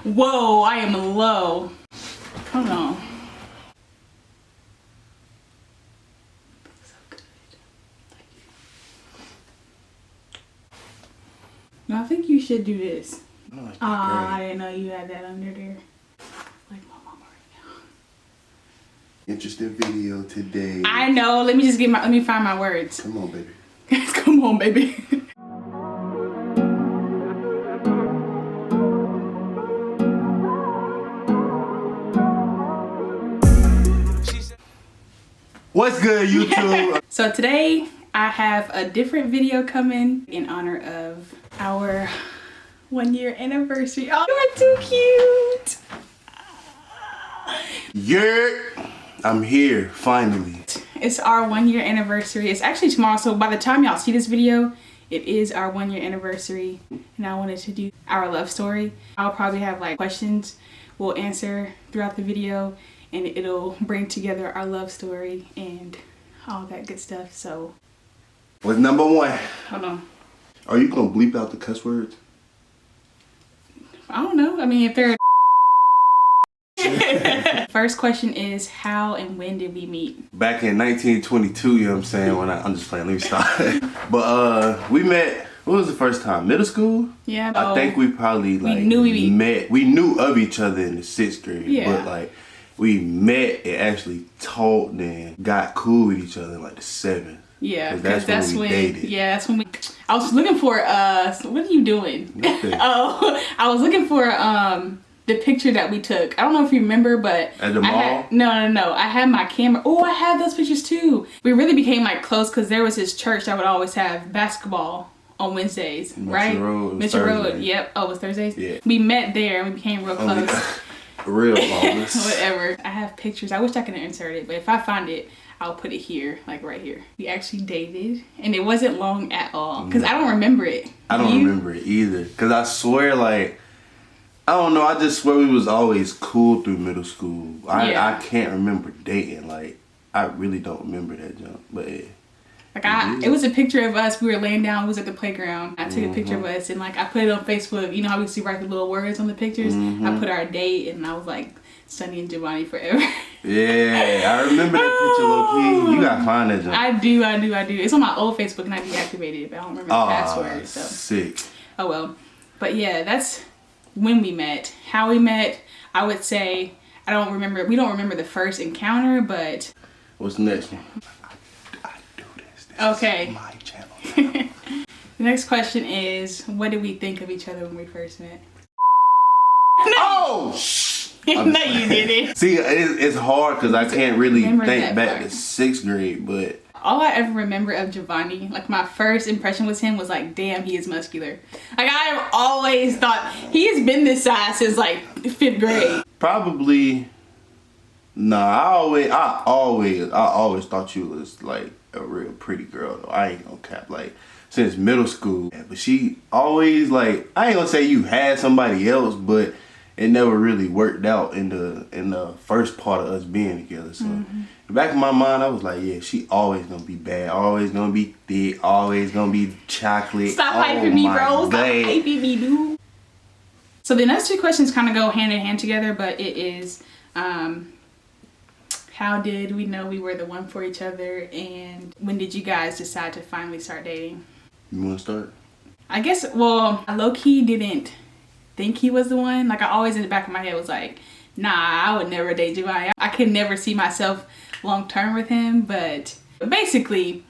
Whoa, I am low. Hold on. So good. No, I think you should do this. I didn't know you had that under there. Like my mama right now. Interesting video today. I know. Let me find my words. Come on, baby. Come on, baby. What's good, YouTube? So today I have a different video coming in honor of our 1 year anniversary. Oh, you're too cute. Yeah, I'm here finally. It's our 1 year anniversary. It's actually tomorrow, so by the time y'all see this video, it is our 1 year anniversary, and I wanted to do our love story. I'll probably have like questions we'll answer throughout the video, and it'll bring together our love story and all that good stuff. So What's number one? hold on. Are you gonna bleep out the cuss words? I don't know. I mean, if they're First question is, how and when did we meet? Back in 1922, you know what I'm saying? I'm just playing, let me stop. But we met, what was the first time? Middle school? Yeah. I think we probably like met. We knew of each other in the 6th grade. Yeah. But like we met and actually talked and got cool with each other in like the 7th. Yeah, because that's when we dated. Yeah, that's when we. I was looking for what are you doing? Nothing. Oh, I was looking for the picture that we took. I don't know if you remember, but at the mall. No. I had my camera. Oh, I had those pictures too. We really became like close because there was this church that would always have basketball on Wednesdays, right? Mitchell Road. Yep. Oh, it was Thursdays. Yeah. We met there and we became real close. Real close. Whatever. I have pictures. I wish I could insert it, but if I find it, I'll put it here, like right here. We actually dated, and it wasn't long at all, because I don't remember it. I don't remember it either, because I swear, like, I don't know, I just swear we was always cool through middle school. I can't remember dating, like, I really don't remember that jump, but yeah. Like, it was a picture of us, we were laying down, we was at the playground. I took a picture of us, and like, I put it on Facebook. You know how we see write the little words on the pictures? I put our date, and I was like, Sunny and Giovanni forever. Yeah, I remember that picture, low key. You gotta find that jump. I do. It's on my old Facebook, and I deactivated it, but I don't remember the password. So. Sick. Oh well. But yeah, that's when we met. How we met, I would say, we don't remember the first encounter, but... What's the next one? I do this. Okay. Is my channel. The next question is, what did we think of each other when we first met? Oh! No, you didn't. See, it's hard because I can't really think back part. to 6th grade, but... All I ever remember of Giovanni, like my first impression with him was like, damn, he is muscular. Like, I have always thought, he has been this size since like 5th grade. Probably, nah, I always thought you was like a real pretty girl though. I ain't gonna cap, like, since middle school. But she always, like, I ain't gonna say you had somebody else, but it never really worked out in the first part of us being together. So back in my mind, I was like, yeah, she always gonna be bad, always gonna be thick, always gonna be chocolate. Stop hyping me, bro. Stop hyping me, dude. So the next 2 questions kind of go hand in hand together, but it is, how did we know we were the one for each other, and when did you guys decide to finally start dating? You wanna start? I guess, well, I low-key didn't think he was the one. Like, I always in the back of my head was like, nah, I would never date Giovanni. I could never see myself long-term with him, but basically,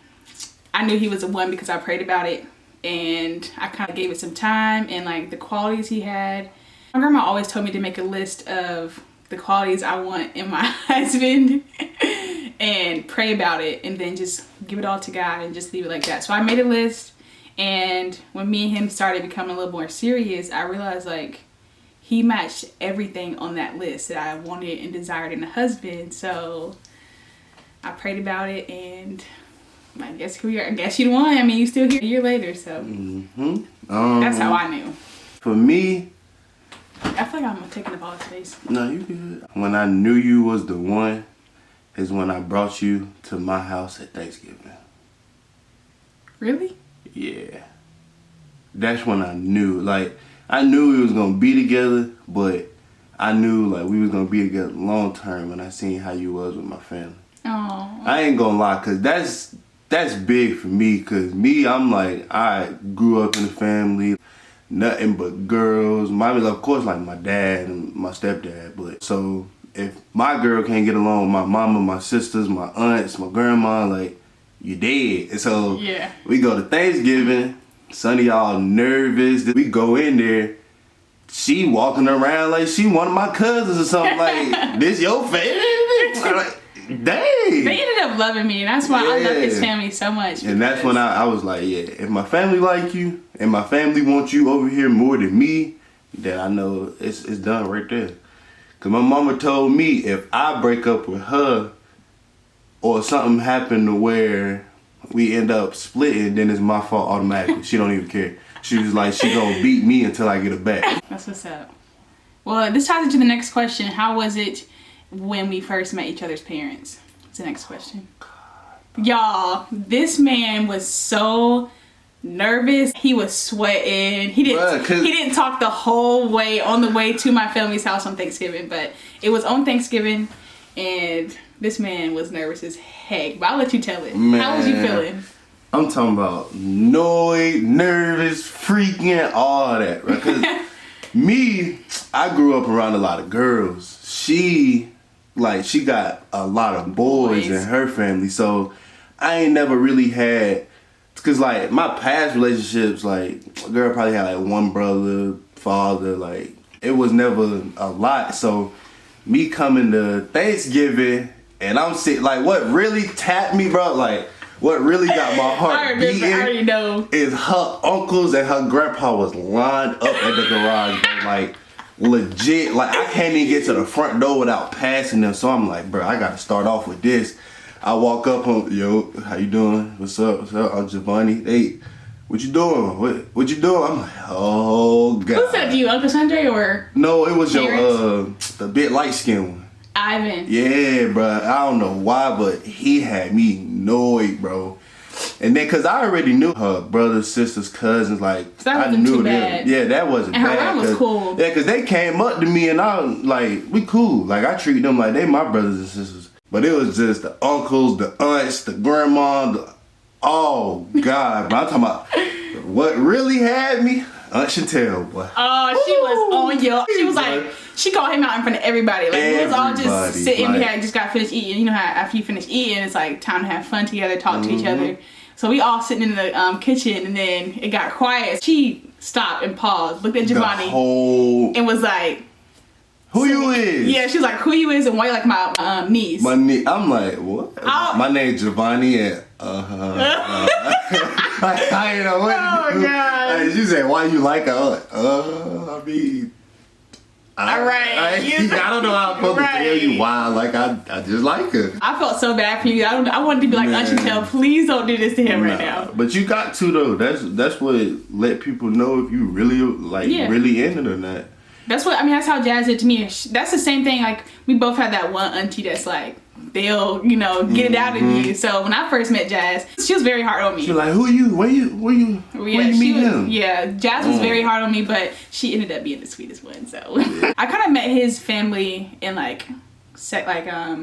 I knew he was the one because I prayed about it, and I kind of gave it some time, and like the qualities he had. My grandma always told me to make a list of the qualities I want in my husband and pray about it, and then just give it all to God and just leave it like that. So I made a list, and when me and him started becoming a little more serious, I realized like he matched everything on that list that I wanted and desired in a husband. So I prayed about it, and I guess here we are. I guess you the one. I mean, you still here a year later, so that's how I knew. For me, I feel like I'm taking up all the space. no, you good. When I knew you was the one is when I brought you to my house at Thanksgiving. Really? Yeah. That's when I knew. Like, I knew we was gonna be together, but I knew like we was gonna be together long term when I seen how you was with my family. Oh. I ain't gonna lie, cause that's big for me. Cause me, I'm like, I grew up in a family, nothing but girls. Of course, like my dad and my stepdad. But so if my girl can't get along with my mama, my sisters, my aunts, my grandma, like you dead. And so Yeah. we go to Thanksgiving. Sonny all nervous. We go in there. She walking around like she one of my cousins or something. Like, this your family? I'm like, dang. They ended up loving me, and that's why I love his Yeah. family so much. And that's when I was like, yeah, if my family like you and my family wants you over here more than me, then I know it's done right there. Cause my mama told me if I break up with her or something happened to where we end up splitting, then it's my fault automatically. She don't even care. She was like, she gonna beat me until I get her back. That's what's up. Well, this ties into the next question. How was it when we first met each other's parents? It's the next question. Y'all, this man was so nervous. He was sweating. He didn't talk the whole way on the way to my family's house on Thanksgiving, but it was on Thanksgiving, and this man was nervous as heck. But I'll let you tell it. Man. How was you feeling? I'm talking about annoyed, nervous, freaking, all that, right? Cause me, I grew up around a lot of girls. She got a lot of boys in her family, so I ain't never really had, cause like my past relationships, like a girl probably had like one brother, father, like it was never a lot. So me coming to Thanksgiving and I'm sitting, like what really tapped me, bro, like what really got my heart beating I already know. is her uncles and her grandpa was lined up at the garage, bro, like legit. Like I can't even get to the front door without passing them. So I'm like, bro, I gotta start off with this. I walk up on, yo, how you doing? What's up? What's up? I'm Giovanni. Hey, what you doing? What you doing? I'm like, oh god. Who said to you, Uncle Sundre or? No, it was parents? the bit light skinned one. Ivan. Yeah, bro. I don't know why, but he had me annoyed, bro. And then, cause I already knew her brothers, sisters, cousins, like So that I wasn't knew too them. bad. Yeah, that wasn't And her bad. mom was cool. Yeah, cause they came up to me and I was like, we cool. Like I treat them like they my brothers and sisters. But it was just the uncles, the aunts, the grandma, oh God, bro. I'm talking about what really had me. Aunt Chantel, boy. Oh, she was on your. She was like, she called him out in front of everybody. Like we was all just sitting. Like, we had just got finished eating. You know how after you finish eating, it's like time to have fun together, talk to each other. So we all sitting in the kitchen, and then it got quiet. She stopped and paused, looked at Giovanni, and was like, "Who you is?" Yeah, she was like, "Who you is?" And why you like my niece? My niece. I'm like, what? My name's Giovanni, and I ain't know what. Oh God! She said, "Why you like her?" I mean, all right. I don't know how I'm supposed to tell you why. Like, I just like her. I felt so bad for you. I wanted to be like, Aunt Chantel, please don't do this to him right now. But you got to though. That's what let people know if you really really in it or not. That's what I mean. That's how Jazz did to me. That's the same thing. Like we both had that one auntie that's like they'll get it out of you. So when I first met Jazz, she was very hard on me. She was like, "Who you? Where you meet him?" Yeah, Jazz was very hard on me, but she ended up being the sweetest one. So I kind of met his family in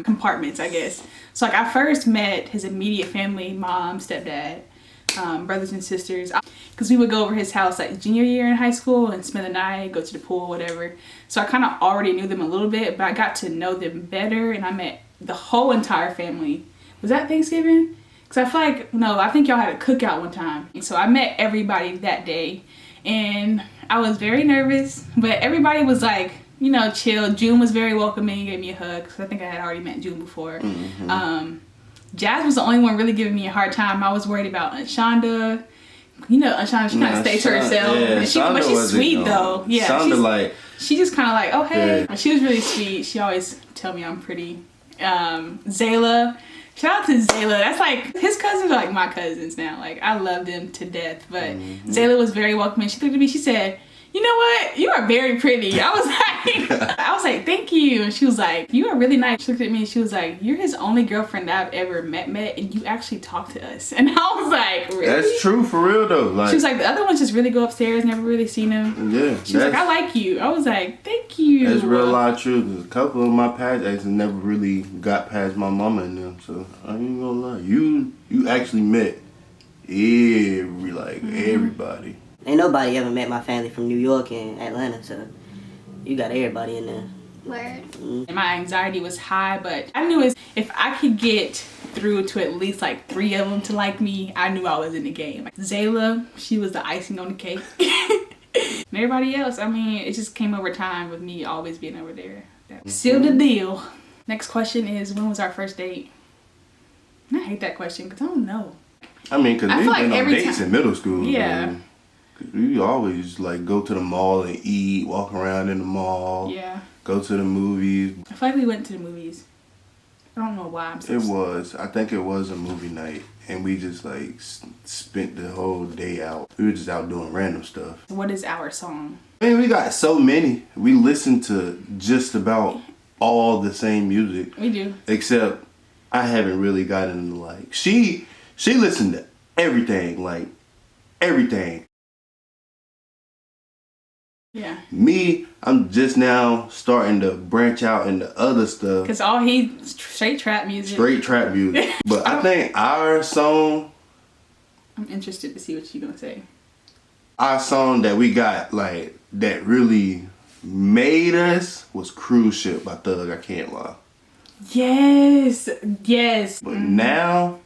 compartments, I guess. So like I first met his immediate family, mom, stepdad, brothers and sisters, because we would go over his house like junior year in high school and spend the night, go to the pool, whatever. So I kind of already knew them a little bit, but I got to know them better, and I met the whole entire family. Was that Thanksgiving? Because I feel like, no, I think y'all had a cookout one time. So I met everybody that day, and I was very nervous, but everybody was like, chill. June was very welcoming, gave me a hug, because I think I had already met June before. Jazz was the only one really giving me a hard time. I was worried about Aunt Shonda. Aunt Shonda, she kind of stayed to herself. Yeah, but she's sweet though. Yeah, Shonda she just kind of like, oh hey. Yeah. She was really sweet. She always tell me I'm pretty. Zayla. Shout out to Zayla. That's like, his cousins are like my cousins now. Like, I love them to death. But Zayla was very welcoming. She looked at me, she said, you know what? You are very pretty. I was like, thank you. And she was like, you are really nice. She looked at me and she was like, you're his only girlfriend that I've ever met, and you actually talk to us. And I was like, really? That's true for real though. Like, she was like, the other ones just really go upstairs, never really seen them. Yeah. She was like, I like you. I was like, thank you. That's real life truth. A couple of my past exes never really got past my mama and them, so I ain't gonna lie. You actually met everybody. Ain't nobody ever met my family from New York and Atlanta, so you got everybody in there. Word. And my anxiety was high, but I knew if I could get through to at least like 3 of them to like me, I knew I was in the game. Like Zayla, she was the icing on the cake. And everybody else, I mean, it just came over time with me always being over there. That sealed the deal. Next question is, when was our first date? And I hate that question because I don't know. I mean, because I we've feel like been on every dates time- in middle school. Yeah. Man. We always like go to the mall and eat, walk around in the mall, Yeah. go to the movies. I feel like we went to the movies. I don't know why I'm so I think it was a movie night, and we just like spent the whole day out. We were just out doing random stuff. What is our song? Man, we got so many. We listen to just about all the same music. We do. Except I haven't really gotten into like she listened to everything, like everything. Yeah. Me, I'm just now starting to branch out into other stuff. Because all straight trap music. Straight trap music. But I think our song I'm interested to see what you're going to say. our song that we got like that really made us was Cruise Ship by Thug, I can't lie. Yes. Yes. But now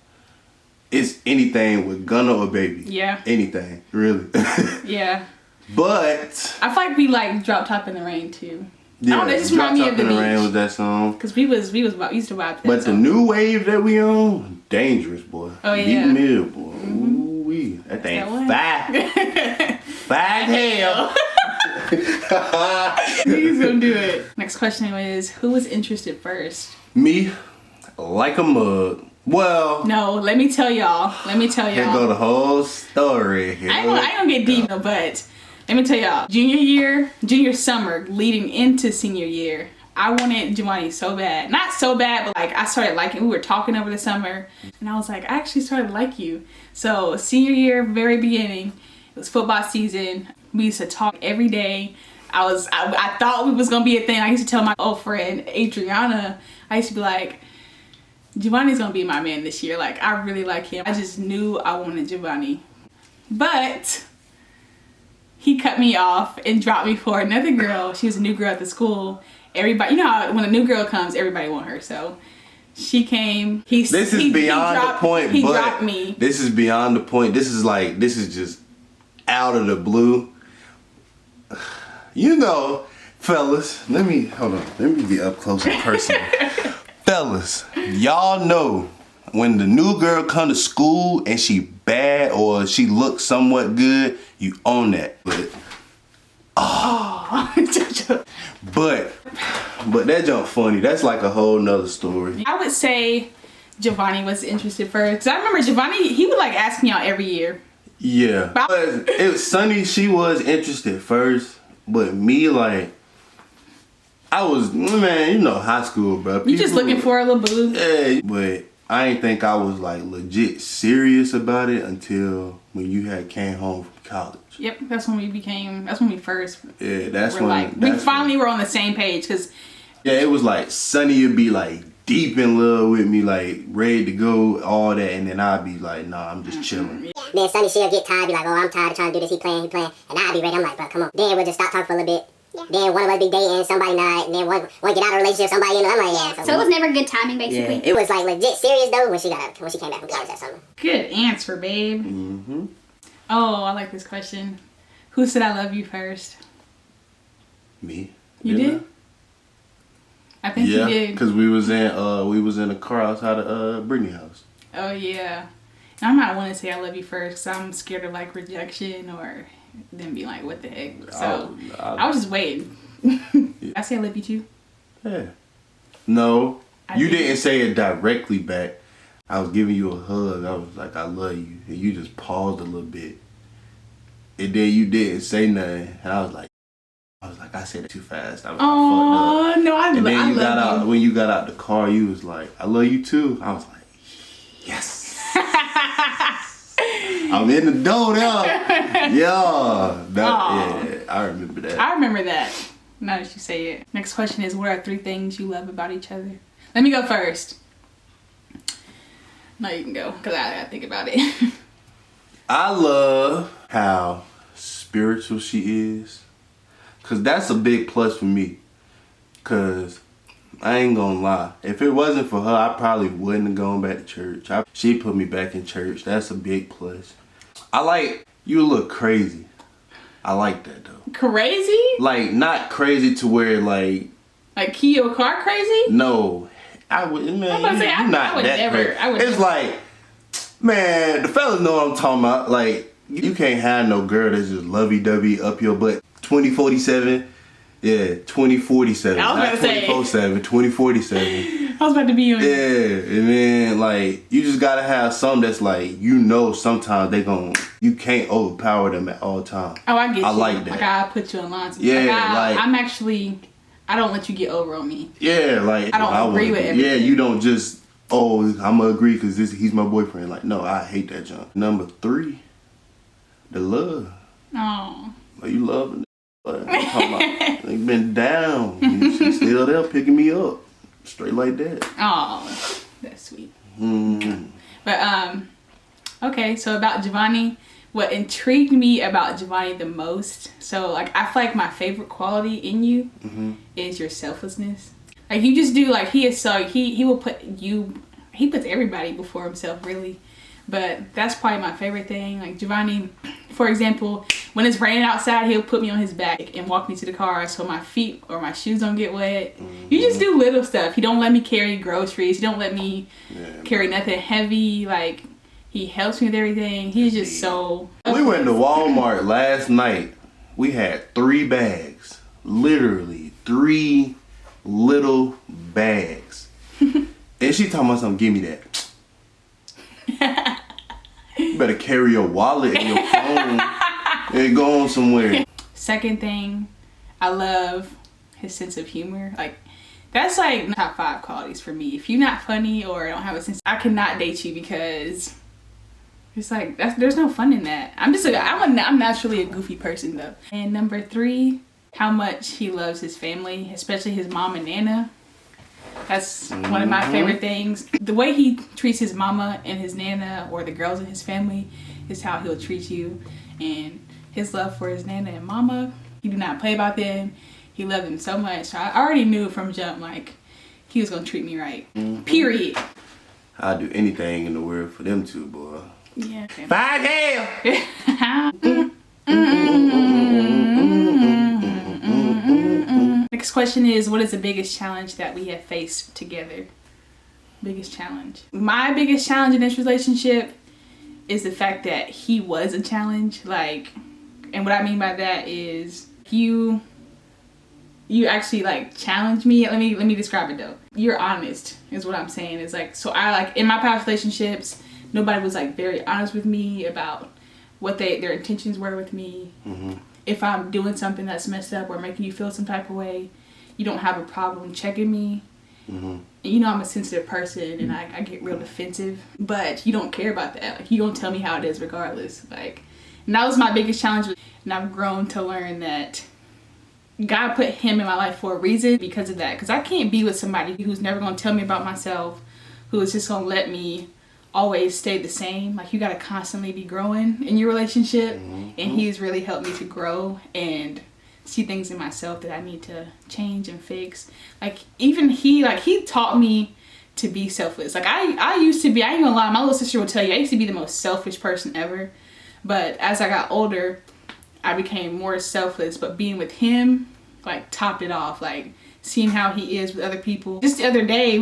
it's anything with Gunna or Baby. Yeah. Anything, really. Yeah. But I feel like we like Drop Top in the Rain too. yeah, I don't know, it just Drop remind me Top of the in the Rain beach. was that song. Because we used to vibe to that But the song. new wave that we on, dangerous boy. Oh, yeah. Meek Mill, boy. Ooh wee. That thing That one. fat. Fat hell. He's gonna do it. Next question is, who was interested first? Me, like a mug. Well, No, let me tell y'all. here go the whole story. I ain't gonna get deep, but let me tell y'all. Junior summer, leading into senior year, I wanted Giovanni so bad. Not so bad, but like I started liking. We were talking over the summer, and I was like, I actually started to like you. So senior year, very beginning, it was football season. We used to talk every day. I thought we was gonna be a thing. I used to tell my old friend Adriana. I used to be like, Giovanni's gonna be my man this year. Like, I really like him. I just knew I wanted Giovanni. But he cut me off and dropped me for another girl. She was a new girl at the school. Everybody, you know how when a new girl comes, everybody want her. So she came. This is beyond the point, He but dropped me. this is beyond the point. This is just out of the blue. You know, fellas, let me be up close and personal. Fellas, y'all know when the new girl come to school and she bad or she looks somewhat good, you own that. But that jump funny. That's like a whole nother story. I would say Giovanni was interested first. 'Cause I remember Giovanni, he would like ask me out every year. Yeah. But it was Sunny, she was interested first, but me like I was, man, you know, high school, bro. You just looking for a little boo. Yeah, but I ain't think I was like legit serious about it until when you had came home from college. Yep, that's when we first Yeah, that's were when like, we finally were on the same page. Because yeah, it was like Sunny would be like deep in love with me, like ready to go, all that, and then I'd be like, nah, I'm just chilling. Then Sunny, she'll get tired, be like, oh, I'm tired of trying to do this, he playing. And I'll be ready, I'm like, bro, come on. Then we'll just stop talking for a little bit. Yeah. Then one of us be dating, somebody not, and then one get out of a relationship, somebody in. I'm like, yeah. So it was never good timing, basically. It was like legit serious though when she came back from college that summer. good answer, babe. Mm-hmm. Oh, I like this question. Who said I love you first? Me. You did? I think you Yeah, did. because we was in a car outside of Brittany's house. Oh yeah. And I'm not wanting to say I love you first because I'm scared of like rejection or them being like, what the heck. So I was just waiting. I say I love you too. Yeah. No, you did. didn't say it directly back. I was giving you a hug. I was like, I love you. And you just paused a little bit. and then you didn't say nothing, and I was like, I said it too fast. I fucked up. Oh no, And then you got out. you. When you got out the car, you was like, I love you too. I was like, yes. I'm in the door now. Yeah, I remember that. I remember that. Now that you say it. Next question is, what are 3 things you love about each other? Let me go first. No, you can go, because I gotta think about it. I love how spiritual she is. Because that's a big plus for me. Because I ain't gonna lie. If it wasn't for her, I probably wouldn't have gone back to church. She put me back in church. That's a big plus. I like, you look crazy. I like that though. Crazy? Like, not crazy to where like key your car crazy? No. I would, man, I'm about to say, you're not would that never. crazy. I would It's never. like, man, the fellas know what I'm talking about. Like, you can't have no girl that's just lovey-dovey up your butt 2047. Yeah, 2047. I was not about to say. 24/7, 2047. I was about to be on. Yeah, and then like you just gotta have some that's like, you know, sometimes you can't overpower them at all times. Oh, I get you. I like that. Like, I put you in line. Yeah, I don't let you get over on me. Yeah, like I don't agree with everything. Yeah, you don't just I'm gonna agree because he's my boyfriend. Like, no, I hate that junk. Number 3, the love. Oh. Like, you love it. But I'm talking about, they been down. She's still there picking me up. Straight like that. Oh, that's sweet. Mm. But, okay, so about Giovanni, what intrigued me about Giovanni the most, so, like, I feel like my favorite quality in you is your selflessness. Like, you just do, like, he is so, he will put you, he puts everybody before himself, really. But that's probably my favorite thing. Like, Giovanni, for example, when it's raining outside, he'll put me on his back and walk me to the car so my feet or my shoes don't get wet. You just do little stuff. He don't let me carry groceries. He don't let me carry nothing heavy. Like, he helps me with everything. He's just so... We went to Walmart last night. We had 3 bags. Literally 3 little bags. And she talking about something, give me that. You better carry your wallet and your phone and go on somewhere. Second thing, I love his sense of humor. Like, that's like top 5 qualities for me. If you're not funny or don't have a sense, I cannot date you because it's like there's no fun in that. I'm naturally a goofy person though. And number 3, how much he loves his family, especially his mom and Nana. That's one of my favorite things. The way he treats his mama and his Nana or the girls in his family is how he'll treat you. And his love for his Nana and mama, he do not play about them. He loved them so much. I already knew from jump, like, he was gonna treat me right. Period. I'd do anything in the world for them two, boy. Yeah. 5 days. Next question is, what is the biggest challenge that we have faced together? Biggest challenge. My biggest challenge in this relationship is the fact that he was a challenge. Like, and what I mean by that is you actually like challenge me. Let me describe it though. You're honest is what I'm saying. It's like, so I like in my past relationships, nobody was like very honest with me about what their intentions were with me. If I'm doing something that's messed up or making you feel some type of way, you don't have a problem checking me. And you know I'm a sensitive person and I get real defensive, but you don't care about that. Like, you don't tell me how it is regardless. Like, and that was my biggest challenge. And I've grown to learn that God put him in my life for a reason because of that. Because I can't be with somebody who's never going to tell me about myself, who is just going to let me always stay the same. Like, you got to constantly be growing in your relationship. And he's really helped me to grow and see things in myself that I need to change and fix. Like, even he taught me to be selfless. Like, I used to be, I ain't gonna lie, my little sister will tell you, I used to be the most selfish person ever. But as I got older, I became more selfless. But being with him, like, topped it off. Like, seeing how he is with other people. Just the other day,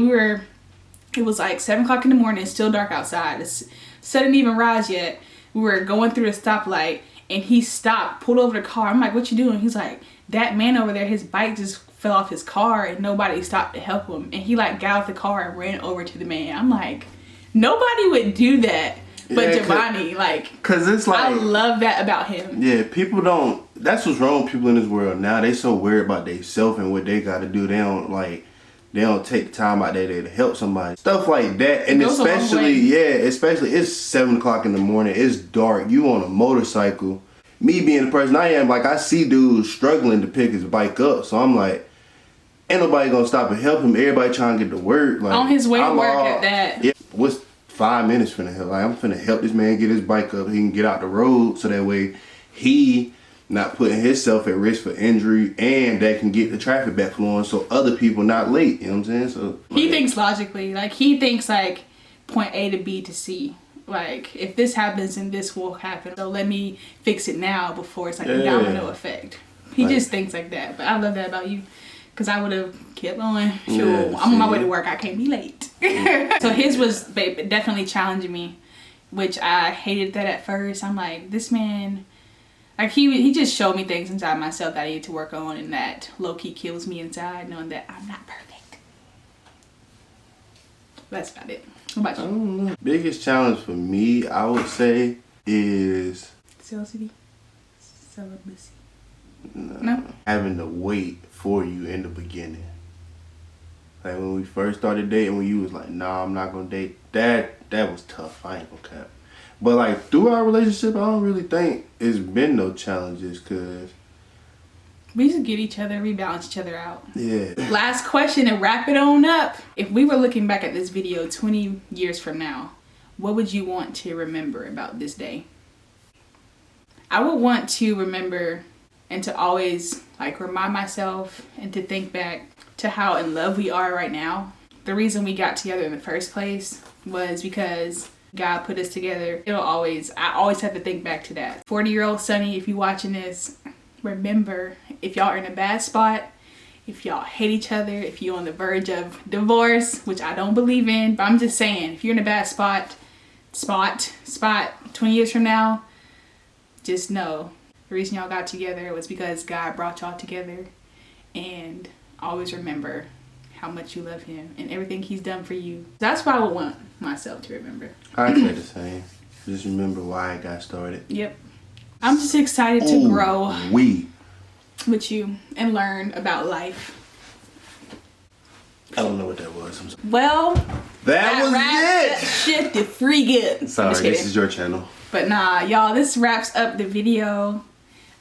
it was like 7 o'clock in the morning, it's still dark outside. The sun didn't even rise yet. We were going through a stoplight and he stopped, pulled over the car. I'm like, what you doing? He's like, that man over there, his bike just fell off his car and nobody stopped to help him. And he like got out the car and ran over to the man. I'm like, nobody would do that. But Yeah, Giovanni, like, cause it's like I love that about him. yeah, people don't. That's what's wrong with people in this world now. They so worried about themselves and what they got to do. They don't take time out there to help somebody. Stuff like that, and goes a long especially way. especially it's 7 o'clock in the morning. It's dark. You on a motorcycle. Me being the person I am, like I see dudes struggling to pick his bike up, so I'm like, ain't nobody gonna stop and help him. Everybody trying to get to work. Like, On his way to I'm work all- at that. Yeah, what's 5 minutes finna help? Like I'm finna help this man get his bike up. He can get out the road so that way he not putting himself at risk for injury, and that can get the traffic back flowing so other people not late. You know what I'm saying? So He like, thinks logically. Like, he thinks, like, point A to B to C. Like, if this happens, then this will happen. So let me fix it now before it's like a Yeah. domino effect. He Like- just thinks like that. But I love that about you. Because I would have kept going. Sure, Yeah, I'm on my see. way to work. I can't be late. So his was definitely challenging me, which I hated that at first. I'm like, this man, like he just showed me things inside myself that I need to work on, and that low-key kills me inside, knowing that I'm not perfect. That's about it. What about I you? don't know. Biggest challenge for me, I would say, is Celibacy? Celibacy. No? having to wait for you in the beginning. Like when we first started dating, when you was like, nah, I'm not gonna date. That was tough. I ain't gonna cap. But like through our relationship, I don't really think it's been no challenges, cause We just get each other, we balance each other out. yeah. Last question and wrap it on up. If we were looking back at this video 20 years from now, what would you want to remember about this day? I would want to remember and to always like remind myself and to think back to how in love we are right now. The reason we got together in the first place was because God put us together. I always have to think back to that. 40-year-old Sonny, if you're watching this, remember, if y'all are in a bad spot, if y'all hate each other, if you're on the verge of divorce, which I don't believe in, but I'm just saying, if you're in a bad spot 20 years from now, just know the reason y'all got together was because God brought y'all together. And always remember how much you love him and everything he's done for you. That's what I would want myself to remember. I say the same. Just remember why I got started. Yep. I'm just excited to grow with you and learn about life. I don't know what that was. I'm sorry. Well, That was wraps it. Shit to free good. Sorry, Just this kidding. is your channel. But nah, y'all, this wraps up the video.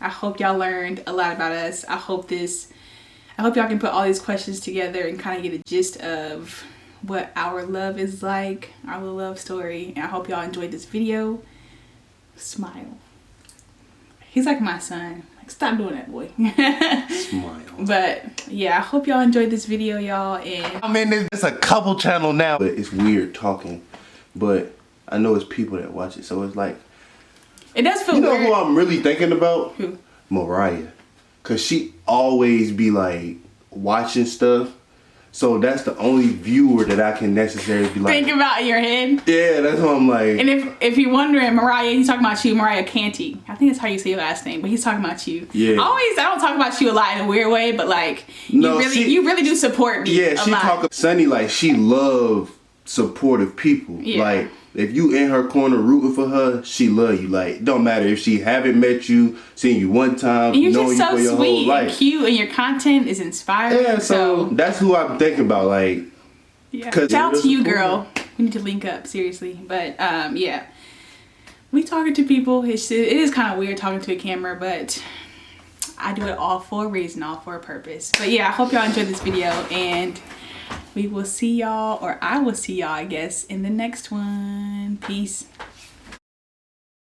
I hope y'all learned a lot about us. I hope y'all can put all these questions together and kind of get a gist of what our love is like, our little love story. And I hope y'all enjoyed this video. Smile. He's like my son. Like, stop doing that, boy. Smile. But yeah, I hope y'all enjoyed this video, y'all. And I mean, it's a couple channel now, but it's weird talking. But I know it's people that watch it, so it's like, it does feel you know weird. who I'm really thinking about? Who? Mariah. Cause she always be like watching stuff. So that's the only viewer that I can necessarily be like, Think about it in your head. yeah, that's what I'm like. And if you're wondering, Mariah, he's talking about you, Mariah Canty. I think that's how you say your last name, but he's talking about you. Yeah. I don't talk about you a lot in a weird way, but like No, you really do support me. Yeah, a she lot. talk Sunny like she love supportive people. Yeah. Like if you in her corner rooting for her, she love you. Like don't matter if she haven't met you, seen you one time, And you're knowing just you for so your whole sweet and life. cute, and your content is inspiring. Yeah, so that's who I'm thinking about. Like, yeah. 'cause Shout out it to you, is girl. We need to link up, seriously. But yeah, we talking to people. It is kind of weird talking to a camera, but I do it all for a reason, all for a purpose. But yeah, I hope y'all enjoyed this video, and we will see y'all, or I will see y'all, I guess, in the next one. Peace.